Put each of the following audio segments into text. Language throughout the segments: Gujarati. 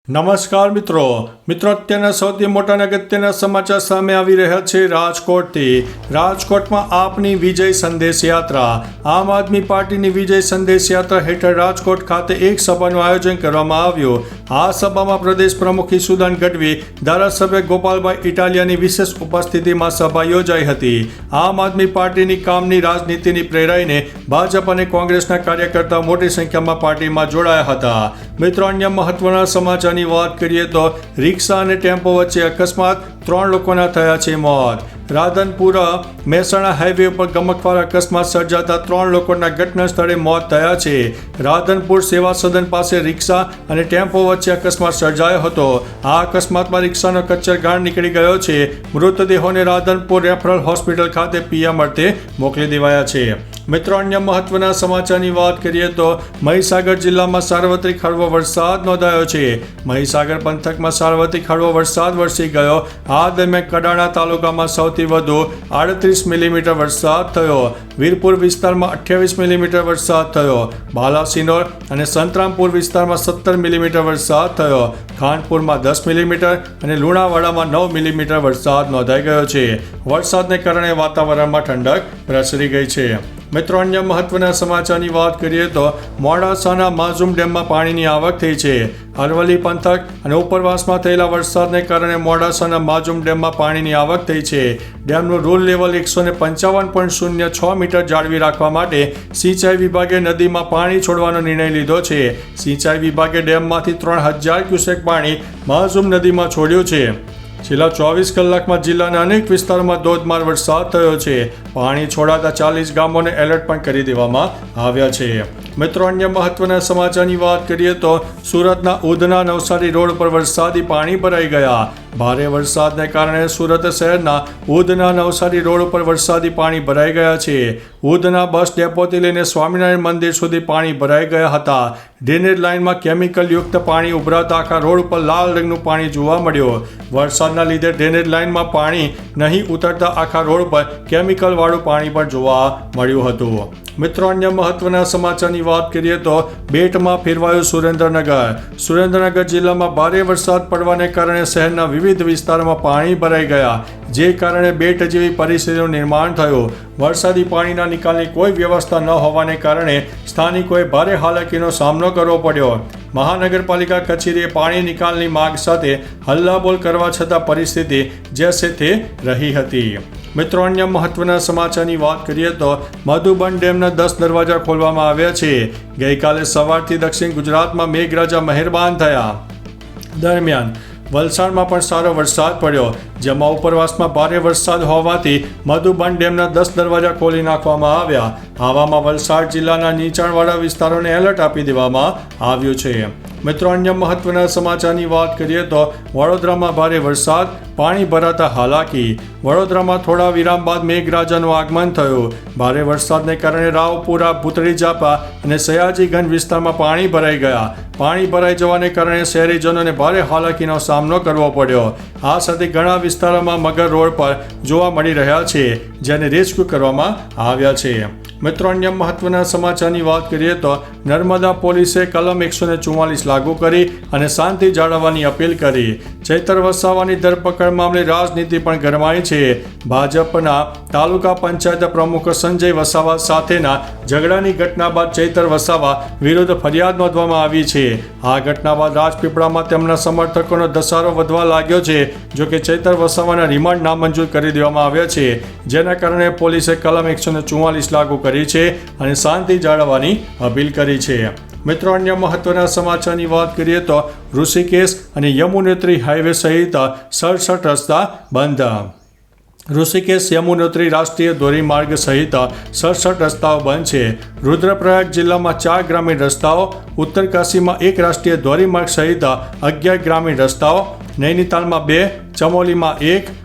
નમસ્કાર મિત્રો અત્યારના સૌથી મોટા અને અગત્યના સમાચાર સામે આવી રહ્યા છે રાજકોટથી. રાજકોટમાં આપની વિજય સંદેશ યાત્રા. આમ આદમી પાર્ટીની વિજય સંદેશ યાત્રા હેઠળ રાજકોટ ખાતે એક સભાનું આયોજન કરવામાં આવ્યું. આ સભામાં પ્રદેશ પ્રમુખ ઈસુદાન ગઢવી, ધારાસભ્ય ગોપાલભાઈ ઇટાલિયાની વિશેષ ઉપસ્થિતિમાં સભા યોજાઈ હતી. આમ આદમી પાર્ટીની કામની રાજનીતિની પ્રેરાઈને ભાજપ અને કોંગ્રેસના કાર્યકર્તાઓ મોટી સંખ્યામાં પાર્ટીમાં જોડાયા હતા. મિત્રો, અન્ય મહત્વના સમાચારની વાત કરીએ તો રિક્ષા અને ટેમ્પો વચ્ચે અકસ્માત, 3 લોકોના થયા છે મોત. રાધનપુરા મહેસાણા હાઈવે ઉપર ગમખ્વાર અકસ્માત સર્જાતા 3 લોકોના ઘટના સ્થળે મોત થયા છે. રાધનપુર સેવા સદન પાસે રિક્ષા અને ટેમ્પો વચ્ચે અકસ્માત સર્જાયો હતો. આ અકસ્માતમાં રિક્ષાનો કચ્છરઘાણ નીકળી ગયો છે. મૃતદેહોને રાધનપુર રેફરલ હોસ્પિટલ ખાતે પીએમ અર્થે મોકલી દેવાયા છે. મિત્રો, અન્ય મહત્વના સમાચારની વાત કરીએ તો મહીસાગર જિલ્લામાં સાર્વત્રિક હળવો વરસાદ નોંધાયો છે. મહીસાગર પંથકમાં સાર્વત્રિક હળવો વરસાદ વરસી ગયો. આ દરમિયાન કડાણા તાલુકામાં સૌથી વધુ 38 મિલીમીટર વરસાદ થયો. વીરપુર વિસ્તારમાં 28 મિલીમીટર વરસાદ થયો. બાલાસિનોર અને સંતરામપુર વિસ્તારમાં 17 મિલીમીટર વરસાદ થયો. ખાનપુરમાં 10 મિલીમીટર અને લુણાવાડામાં 9 મિલીમીટર વરસાદ નોંધાઈ ગયો છે. વરસાદને કારણે વાતાવરણમાં ઠંડક પ્રસરી ગઈ છે. મિત્રો, અન્ય મહત્વના સમાચારની વાત કરીએ તો મોડાસાના માઝૂમ ડેમમાં પાણીની આવક થઈ છે. અરવલ્લી પંથક અને ઉપરવાસમાં થયેલા વરસાદને કારણે મોડાસાના માઝૂમ ડેમમાં પાણીની આવક થઈ છે. ડેમનું રૂલ લેવલ 155.06 મીટર જાળવી રાખવા માટે સિંચાઈ વિભાગે નદીમાં પાણી છોડવાનો નિર્ણય લીધો છે. સિંચાઈ વિભાગે ડેમમાંથી 3000 ક્યુસેક પાણી માઝૂમ નદીમાં છોડ્યું છે. છેલ્લા 24 કલાકમાં જિલ્લાના અનેક વિસ્તારોમાં ધોધમાર વરસાદ થયો છે. પાણી છોડાતા 40 ગામોને એલર્ટ પણ કરી દેવામાં આવ્યા છે. મિત્રો, અન્ય મહત્વના સમાચારની વાત કરીએ તો સુરતના ઉધના નવસારી રોડ પર વરસાદી પાણી ભરાઈ ગયા. ભારે વરસાદને કારણે સુરત શહેરના ઉધના નવસારી રોડ ઉપર વરસાદી પાણી ભરાઈ ગયા છે. ઉધના બસ ડેપોથી લઈને સ્વામિનારાયણ મંદિર સુધી પાણી ભરાઈ ગયા હતા. ડ્રેનેજ લાઇનમાં કેમિકલ યુક્ત પાણી ઉભરાતા આખા રોડ ઉપર લાલ રંગનું પાણી જોવા મળ્યું. વરસાદના લીધે ડ્રેનેજ લાઇનમાં પાણી નહીં ઉતરતા આખા રોડ પર કેમિકલ વાળું પાણી પણ જોવા મળ્યું હતું. મિત્રો, અન્ય મહત્વના સમાચારની વાત કરીએ તો બેટમાં ફેરવાયું સુરેન્દ્રનગર. સુરેન્દ્રનગર જિલ્લામાં ભારે વરસાદ પડવાને કારણે શહેરના વિવિધ વિસ્તારોમાં પાણી ભરાઈ ગયા, જે કારણે બેટ જેવી પરિસ્થિતિનું નિર્માણ થયું. વરસાદી પાણીના નિકાલની કોઈ વ્યવસ્થા ન હોવાને કારણે સ્થાનિકોએ ભારે હાલાકીનો સામનો કરવો પડ્યો. મહાનગરપાલિકા કચેરીએ પાણી નિકાલની માંગ સાથે હલ્લાબોલ કરવા છતાં પરિસ્થિતિ જેસે તે રહી હતી. મિત્રો, અન્ય મહત્વના સમાચારની વાત કરીએ તો મધુબન ડેમના 10 દરવાજા ખોલવામાં આવ્યા છે. ગઈકાલે સવારથી દક્ષિણ ગુજરાતમાં મેઘરાજા મહેરબાન થયા. દરમિયાન વલસાડમાં પણ સારો વરસાદ પડ્યો, જેમાં ઉપરવાસમાં ભારે વરસાદ હોવાથી મધુબન ડેમના 10 દરવાજા ખોલી નાખવામાં આવ્યા. આવામાં વલસાડ જિલ્લાના નીચાણવાળા વિસ્તારોને એલર્ટ આપી દેવામાં આવ્યું છે. મિત્રો, અન્ય મહત્વના સમાચારની વાત કરીએ તો વડોદરામાં ભારે વરસાદ, પાણી ભરાતા હાલાકી. વડોદરામાં થોડા વિરામ બાદ મેઘરાજાનું આગમન થયું. ભારે વરસાદને કારણે રાવપુરા, ભૂતળી જાપા અને સયાજીગંજ વિસ્તારમાં પાણી ભરાઈ ગયા. પાણી ભરાઈ જવાને કારણે શહેરીજનોને ભારે હાલાકીનો સામનો કરવો પડ્યો. આ સાથે ઘણા વિસ્તારોમાં મગર રોડ પર જોવા મળી રહ્યા છે, જેને રેસ્ક્યુ કરવામાં આવ્યા છે. મિત્રો, અન્ય મહત્વના સમાચારની વાત કરીએ તો નર્મદા પોલીસે કલમ 144 લાગુ કરી અને શાંતિ જાળવવાની અપીલ કરી. ચૈતર વસાવાની ધરપકડ મામલે રાજનીતિ પણ ગરમાઈ છે. ભાજપના તાલુકા પંચાયત પ્રમુખ સંજય વસાવા સાથેના ઝઘડાની ઘટના બાદ ચૈતર વસાવા વિરુદ્ધ ફરિયાદ નોંધવામાં આવી છે. આ ઘટના બાદ રાજપીપળામાં તેમના સમર્થકોનો ધસારો વધવા લાગ્યો છે. જોકે ચૈતર વસાવાના રિમાન્ડ નામંજૂર કરી દેવામાં આવ્યા છે, જેના કારણે પોલીસે કલમ 144 લાગુ કરી છે અને શાંતિ જાળવવાની અપીલ કરી છે. મિત્રો, અન્ય મહત્વના સમાચારની વાત કરીએ તો ઋષિકેશ અને યમુનોત્રી હાઈવે સહિત 67 રસ્તા બંધ. ઋષિકેશ યમુનોત્રી રાષ્ટ્રીય ધોરીમાર્ગ સહિત 67 રસ્તાઓ બંધ છે. રુદ્રપ્રયાગ જિલ્લામાં 4 ગ્રામીણ રસ્તાઓ, ઉત્તરકાશીમાં 1 રાષ્ટ્રીય ધોરીમાર્ગ સહિત 11 ગ્રામીણ રસ્તાઓ, નૈનીતાલમાં 2, ચમોલીમાં 1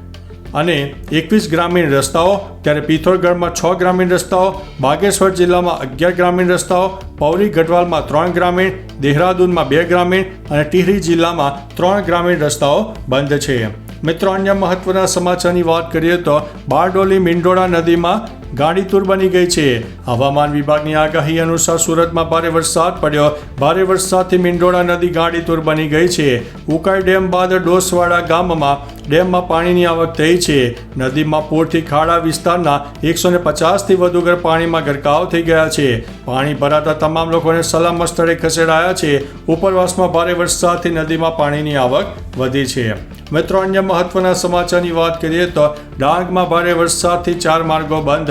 અને 21 ગ્રામીણ રસ્તાઓ. ત્યારે પિથોરગઢમાં 6 ગ્રામીણ રસ્તાઓ, બાગેશ્વર જિલ્લામાં 11 ગ્રામીણ રસ્તાઓ, પૌરી ગઢવાલમાં 3 ગ્રામીણ, દેહરાદૂનમાં 2 ગ્રામીણ અને ટિહરી જિલ્લામાં 3 ગ્રામીણ રસ્તાઓ બંધ છે. મિત્રો, અન્ય મહત્વના સમાચારની વાત કરીએ તો બારડોલી મીંડોળા નદીમાં ગાંડીતુર બની ગઈ છે. હવામાન વિભાગની આગાહી અનુસાર સુરતમાં ભારે વરસાદ પડ્યો. ભારે વરસાદથી મીંડોળા નદી ગાંડીતુર બની ગઈ છે. ઉકાઈ ડેમ બાદ ડોસવાડા ગામમાં ડેમમાં પાણીની આવક થઈ છે. નદીમાં પૂરથી ખાડા વિસ્તારના 150થી વધુ ઘર પાણીમાં ગરકાવ થઈ ગયા છે. પાણી ભરાતા તમામ લોકોને સલામત સ્થળે ખસેડાયા છે. ઉપરવાસમાં ભારે વરસાદથી નદીમાં પાણીની આવક વધી છે. મિત્રો, અન્ય મહત્વના સમાચારની વાત કરીએ તો ડાંગમાં ભારે વરસાદથી 4 માર્ગો બંધ.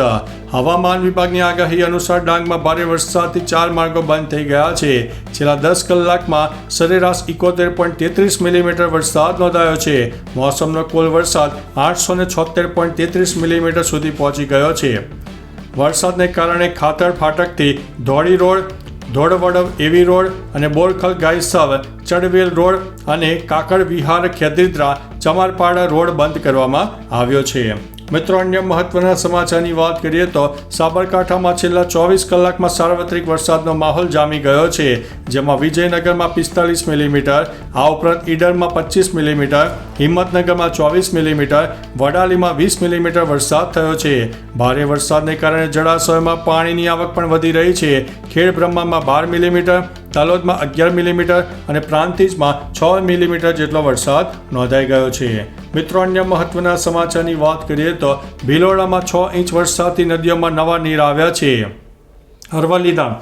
હવામાન વિભાગની આગાહી અનુસાર ડાંગમાં ભારે વરસાદથી 4 માર્ગો બંધ થઈ ગયા છે. છેલ્લા 10 કલાકમાં સરેરાશ 71.33 મિલીમીટર વરસાદ નોંધાયો છે. મોસમનો કુલ વરસાદ 876.33 મિલીમીટર સુધી પહોંચી ગયો છે. વરસાદને કારણે ખાતર ફાટકથી ધોળી રોડ, ધોળવડ એવી રોડ અને બોરખલ ગાયસવ ચડવેલ રોડ અને કાકડ વિહાર ખેદીદ્રા ચમારપાડા રોડ બંધ કરવામાં આવ્યો છે. મિત્રો, અન્ય મહત્વના સમાચારની વાત કરીએ તો સાબરકાંઠામાં છેલ્લા 24 કલાકમાં સાર્વત્રિક વરસાદનો માહોલ જામી ગયો છે. જેમાં વિજયનગરમાં 45 મિલીમીટર, આ ઉપરાંત ઈડરમાં 25 મિલીમીટર, હિંમતનગરમાં 24 મિલીમીટર, વડાલીમાં 20 મિલીમીટર વરસાદ થયો છે. ભારે વરસાદને કારણે જળાશયોમાં પાણીની આવક પણ વધી રહી છે. ખેડબ્રહ્મામાં 12 મિલીમીટર, તલોદમાં 11 મિલીમીટર અને પ્રાંતિજમાં 6 મિલીમીટર જેટલો વરસાદ નોંધાઈ ગયો છે. મિત્રો, અન્ય મહત્વના સમાચારની વાત કરીએ તો ભિલોડામાં 6 ઇંચ વરસાદથી નદીઓમાં નવા નીર આવ્યા છે. અરવલ્લીના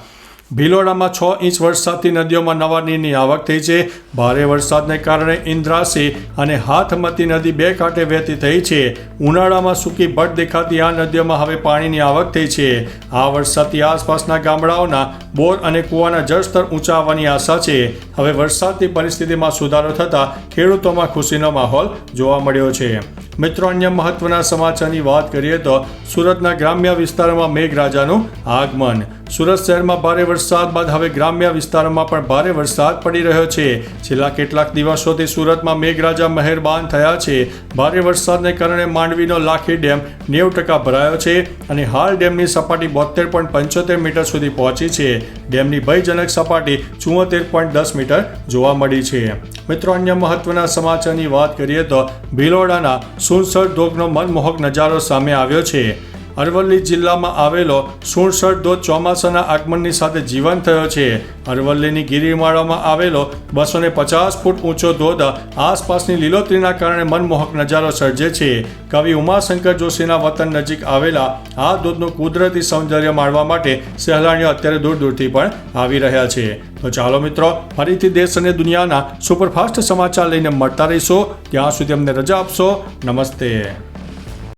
ભિલોડામાં 6 ઇંચ વરસાદથી નદીઓમાં નવા નીરની આવક થઈ છે. ભારે વરસાદને કારણે ઇન્દ્રાસી અને હાથમતી નદી બે કાંઠે વહેતી થઈ છે. ઉનાળામાં સૂકી ભટ્ટ દેખાતી આ નદીઓમાં હવે પાણીની આવક થઈ છે. આ વરસાદથી આસપાસના ગામડાઓના બોર અને કૂવાના જળસ્તર ઊંચા આવવાની આશા છે. હવે વરસાદની પરિસ્થિતિમાં સુધારો થતાં ખેડૂતોમાં ખુશીનો માહોલ જોવા મળ્યો છે. મિત્રો, અન્ય મહત્વના સમાચારની વાત કરીએ તો સુરતના ગ્રામ્ય વિસ્તારોમાં મેઘરાજાનું આગમન. સુરત શહેરમાં ભારે વરસાદ બાદ હવે ગ્રામ્ય વિસ્તારોમાં પણ ભારે વરસાદ પડી રહ્યો છે. છેલ્લા કેટલાક દિવસોથી સુરતમાં મેઘરાજા મહેરબાન થયા છે. ભારે વરસાદને કારણે માંડવીનો લાખી ડેમ 90% ભરાયો છે અને હાલ ડેમની સપાટી 72.75 મીટર સુધી પહોંચી છે. ડેમની ભયજનક સપાટી 74.10 મીટર જોવા મળી છે. મિત્રો, અન્ય મહત્વના સમાચારની વાત કરીએ તો ભિલોડાના સુણસર ધોધનો મનમોહક નજારો સામે આવ્યો છે. અરવલ્લી જિલ્લામાં આવેલો સુણસર ધોધ ચોમાસાના આગમનની સાથે જીવંત થયો છે. અરવલ્લીની ગિરિમાળામાં આવેલો 250 ફૂટ ઊંચો ધોધ આસપાસની લીલોતરીના કારણે મનમોહક નજારો સર્જે છે. કવિ ઉમાશંકર જોશીના વતન નજીક આવેલા આ ધોધનું કુદરતી સૌંદર્ય માણવા માટે સહેલાણીઓ અત્યારે દૂર દૂરથી પણ આવી રહ્યા છે. તો ચાલો મિત્રો, ફરીથી દેશ અને દુનિયાના સુપરફાસ્ટ સમાચાર લઈને મળતા રહીશો. ત્યાં સુધી અમને રજા આપશો. નમસ્તે.